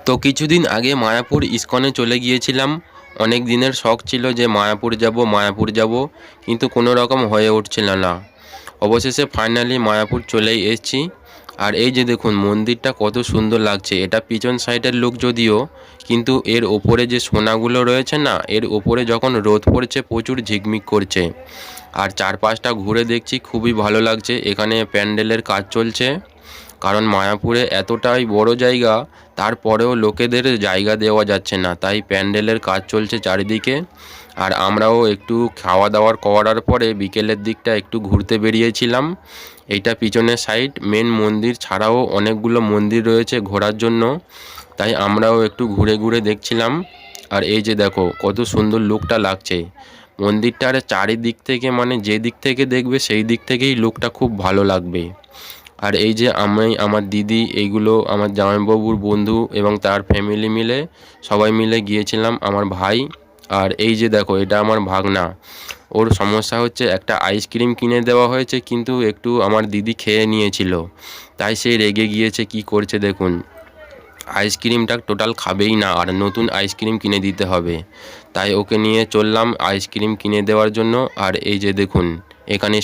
তো কিছুদিন আগে মায়াপুর ইস্কনে চলে গিয়েছিলাম। অনেক দিনের শখ ছিল যে মায়াপুর যাব, কিন্তু কোনো রকম হয়ে উঠছিল না। অবশেষে ফাইনালি মায়াপুর চলেই এসেছি। আর এই যে দেখুন মন্দিরটা কত সুন্দর লাগছে। এটা পিছন সাইডের লুক যদিও, কিন্তু এর ওপরে যে সোনাগুলো রয়েছে না, এর ওপরে যখন রোদ পড়ছে প্রচুর ঝিকমিক করছে। আর চারপাশটা ঘুরে দেখছি, খুবই ভালো লাগছে। এখানে প্যান্ডেলের কাজ চলছে, কারণ মায়াপুরে এতটাই বড় জায়গা, তারপরেও লোকেদের জায়গা দেওয়া যাচ্ছে না, তাই প্যান্ডেলের কাজ চলছে চারিদিকে। আর আমরাও একটু খাওয়া দাওয়ার করার পরে বিকেলের দিকটা একটু ঘুরতে বেরিয়েছিলাম। এইটা পিছনের সাইড, মেন মন্দির ছাড়াও অনেকগুলো মন্দির রয়েছে ঘোরার জন্য, তাই আমরাও একটু ঘুরে ঘুরে দেখছিলাম। আর এই যে দেখো কত সুন্দর লুকটা লাগছে মন্দিরটার চারিদিক থেকে, মানে যে দিক থেকে দেখবে সেই দিক থেকেই লুকটা খুব ভালো লাগবে। আর এই যে আমি, আমার দিদি, এইগুলো আমার জামাইবাবুর বন্ধু এবং তার ফ্যামিলি মিলে সবাই মিলে গিয়েছিলাম, আমার ভাই। আর এই যে দেখো এটা আমার ভাগনা। ওর সমস্যা হচ্ছে একটা আইসক্রিম কিনে দেওয়া হয়েছে, কিন্তু একটু আমার দিদি খেয়ে নিয়েছিল, তাই সে রেগে গিয়েছে। কি করছে দেখুন, আইসক্রিমটা টোটাল খাবেই না, আর নতুন আইসক্রিম কিনে দিতে হবে। তাই ওকে নিয়ে চললাম আইসক্রিম কিনে দেওয়ার জন্য। আর এই যে দেখুন এখানে